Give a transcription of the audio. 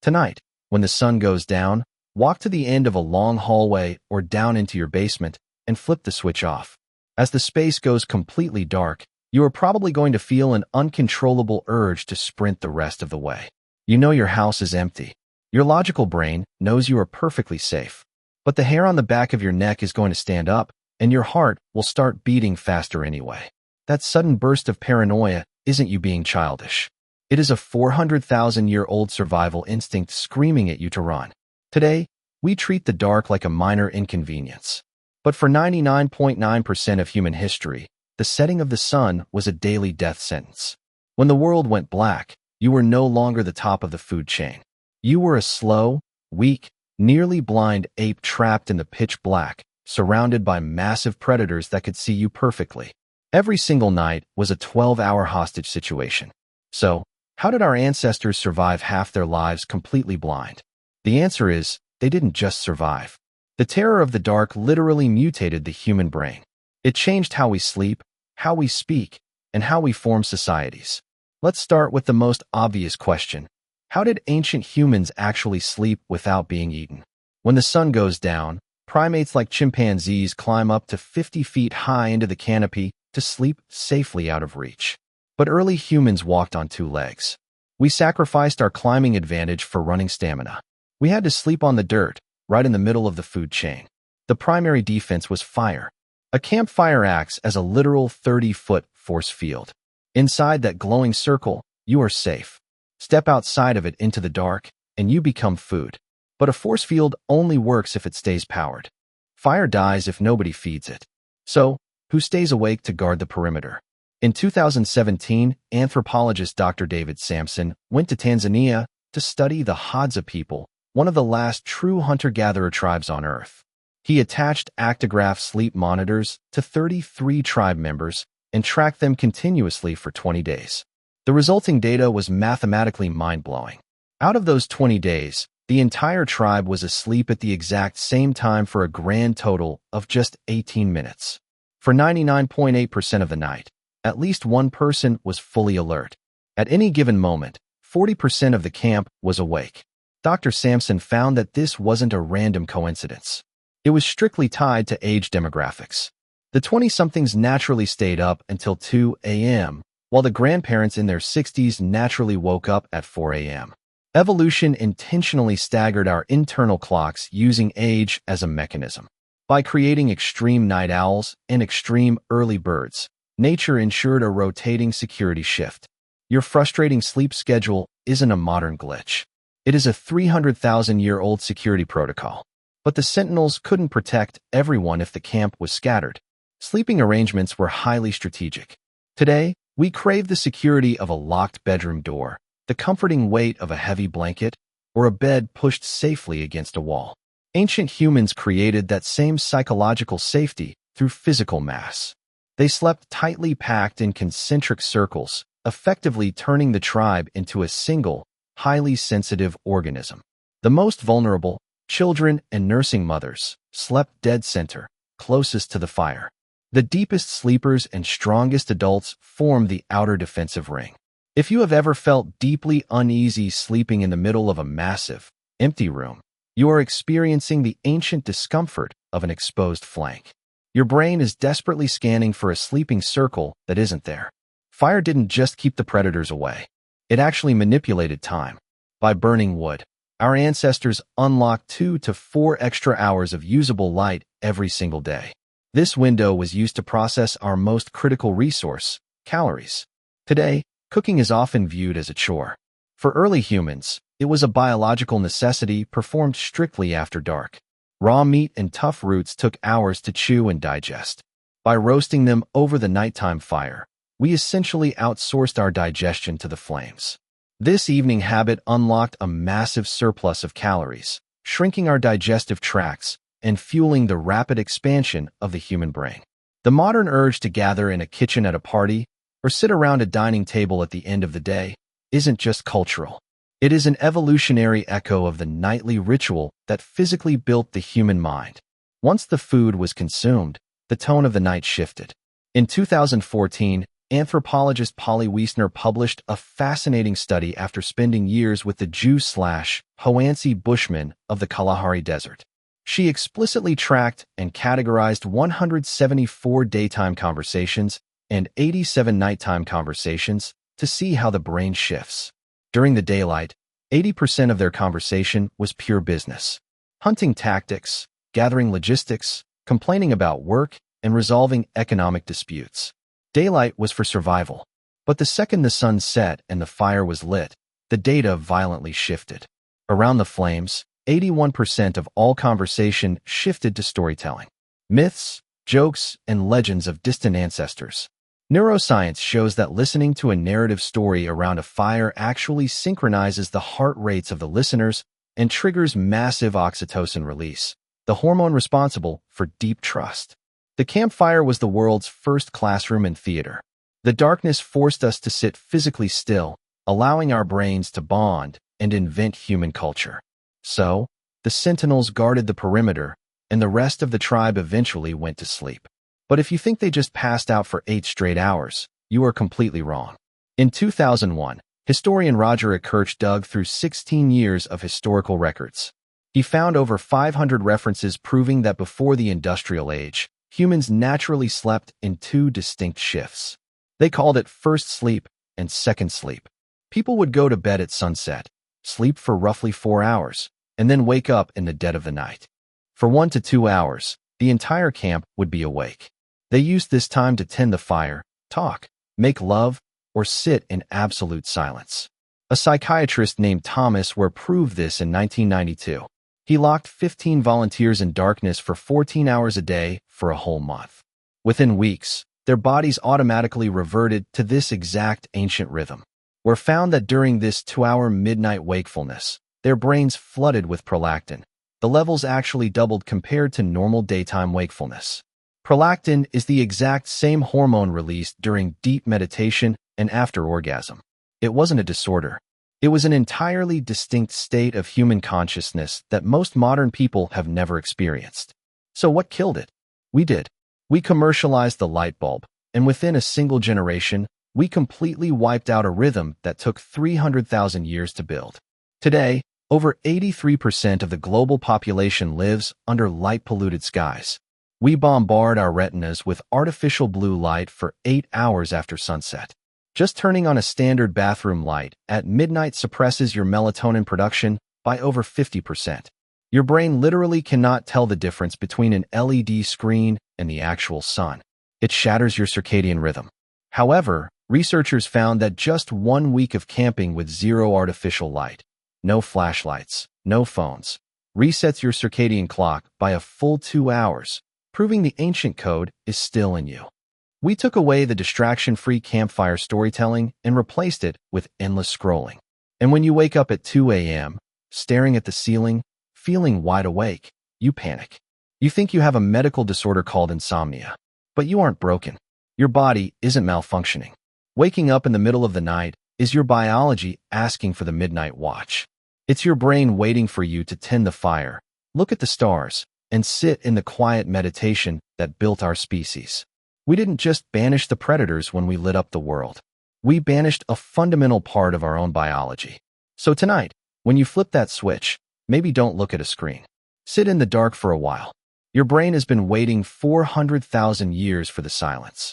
Tonight, when the sun goes down, walk to the end of a long hallway or down into your basement and flip the switch off. As the space goes completely dark, you are probably going to feel an uncontrollable urge to sprint the rest of the way. You know your house is empty. Your logical brain knows you are perfectly safe. But the hair on the back of your neck is going to stand up, and your heart will start beating faster anyway. That sudden burst of paranoia isn't you being childish. It is a 400,000-year-old survival instinct screaming at you to run. Today, we treat the dark like a minor inconvenience. But for 99.9% of human history, the setting of the sun was a daily death sentence. When the world went black, you were no longer the top of the food chain. You were a slow, weak, nearly blind ape trapped in the pitch black, surrounded by massive predators that could see you perfectly. Every single night was a 12-hour hostage situation. So, how did our ancestors survive half their lives completely blind? The answer is, they didn't just survive. The terror of the dark literally mutated the human brain. It changed how we sleep, how we speak, and how we form societies. Let's start with the most obvious question. How did ancient humans actually sleep without being eaten? When the sun goes down, primates like chimpanzees climb up to 50 feet high into the canopy to sleep safely out of reach. But early humans walked on two legs. We sacrificed our climbing advantage for running stamina. We had to sleep on the dirt, right in the middle of the food chain. The primary defense was fire. A campfire acts as a literal 30-foot force field. Inside that glowing circle, you are safe. Step outside of it into the dark, and you become food. But a force field only works if it stays powered. Fire dies if nobody feeds it. So, who stays awake to guard the perimeter? In 2017, anthropologist Dr. David Sampson went to Tanzania to study the Hadza people, one of the last true hunter-gatherer tribes on Earth. He attached actigraph sleep monitors to 33 tribe members and tracked them continuously for 20 days. The resulting data was mathematically mind-blowing. Out of those 20 days, the entire tribe was asleep at the exact same time for a grand total of just 18 minutes. For 99.8% of the night, at least one person was fully alert. At any given moment, 40% of the camp was awake. Dr. Sampson found that this wasn't a random coincidence. It was strictly tied to age demographics. The 20-somethings naturally stayed up until 2 a.m., while the grandparents in their 60s naturally woke up at 4 a.m. Evolution intentionally staggered our internal clocks using age as a mechanism. By creating extreme night owls and extreme early birds, nature ensured a rotating security shift. Your frustrating sleep schedule isn't a modern glitch. It is a 300,000-year-old security protocol. But the sentinels couldn't protect everyone if the camp was scattered. Sleeping arrangements were highly strategic. Today, we crave the security of a locked bedroom door, the comforting weight of a heavy blanket, or a bed pushed safely against a wall. Ancient humans created that same psychological safety through physical mass. They slept tightly packed in concentric circles, effectively turning the tribe into a single, highly sensitive organism. The most vulnerable, children and nursing mothers, slept dead center, closest to the fire. The deepest sleepers and strongest adults formed the outer defensive ring. If you have ever felt deeply uneasy sleeping in the middle of a massive, empty room, you are experiencing the ancient discomfort of an exposed flank. Your brain is desperately scanning for a sleeping circle that isn't there. Fire didn't just keep the predators away. It actually manipulated time. By burning wood, our ancestors unlocked 2 to 4 extra hours of usable light every single day. This window was used to process our most critical resource, calories. Today, cooking is often viewed as a chore. For early humans, it was a biological necessity performed strictly after dark. Raw meat and tough roots took hours to chew and digest. By roasting them over the nighttime fire, we essentially outsourced our digestion to the flames. This evening habit unlocked a massive surplus of calories, shrinking our digestive tracts and fueling the rapid expansion of the human brain. The modern urge to gather in a kitchen at a party or sit around a dining table at the end of the day isn't just cultural. It is an evolutionary echo of the nightly ritual that physically built the human mind. Once the food was consumed, the tone of the night shifted. In 2014, Anthropologist Polly Wiesner published a fascinating study after spending years with the Jew/Hoansi Bushmen of the Kalahari Desert. She explicitly tracked and categorized 174 daytime conversations and 87 nighttime conversations to see how the brain shifts. During the daylight, 80% of their conversation was pure business. Hunting tactics, gathering logistics, complaining about work, and resolving economic disputes. Daylight was for survival. But the second the sun set and the fire was lit, the data violently shifted. Around the flames, 81% of all conversation shifted to storytelling. Myths, jokes, and legends of distant ancestors. Neuroscience shows that listening to a narrative story around a fire actually synchronizes the heart rates of the listeners and triggers massive oxytocin release, the hormone responsible for deep trust. The campfire was the world's first classroom and theater. The darkness forced us to sit physically still, allowing our brains to bond and invent human culture. So, the sentinels guarded the perimeter, and the rest of the tribe eventually went to sleep. But if you think they just passed out for 8 straight hours, you are completely wrong. In 2001, historian Roger Kirch dug through 16 years of historical records. He found over 500 references proving that before the industrial age, humans naturally slept in 2 distinct shifts. They called it first sleep and second sleep. People would go to bed at sunset, sleep for roughly 4 hours, and then wake up in the dead of the night. For 1 to 2 hours, the entire camp would be awake. They used this time to tend the fire, talk, make love, or sit in absolute silence. A psychiatrist named Thomas Ware proved this in 1992. He locked 15 volunteers in darkness for 14 hours a day for a whole month. Within weeks, their bodies automatically reverted to this exact ancient rhythm. Ware found that during this 2-hour midnight wakefulness, their brains flooded with prolactin. The levels actually doubled compared to normal daytime wakefulness. Prolactin is the exact same hormone released during deep meditation and after orgasm. It wasn't a disorder. It was an entirely distinct state of human consciousness that most modern people have never experienced. So what killed it? We did. We commercialized the light bulb, and within a single generation, we completely wiped out a rhythm that took 300,000 years to build. Today, over 83% of the global population lives under light-polluted skies. We bombard our retinas with artificial blue light for 8 hours after sunset. Just turning on a standard bathroom light at midnight suppresses your melatonin production by over 50%. Your brain literally cannot tell the difference between an LED screen and the actual sun. It shatters your circadian rhythm. However, researchers found that just 1 week of camping with zero artificial light, no flashlights, no phones, resets your circadian clock by a full 2 hours, proving the ancient code is still in you. We took away the distraction-free campfire storytelling and replaced it with endless scrolling. And when you wake up at 2 a.m., staring at the ceiling, feeling wide awake, you panic. You think you have a medical disorder called insomnia. But you aren't broken. Your body isn't malfunctioning. Waking up in the middle of the night is your biology asking for the midnight watch. It's your brain waiting for you to tend the fire, look at the stars, and sit in the quiet meditation that built our species. We didn't just banish the predators when we lit up the world. We banished a fundamental part of our own biology. So tonight, when you flip that switch, maybe don't look at a screen. Sit in the dark for a while. Your brain has been waiting 400,000 years for the silence.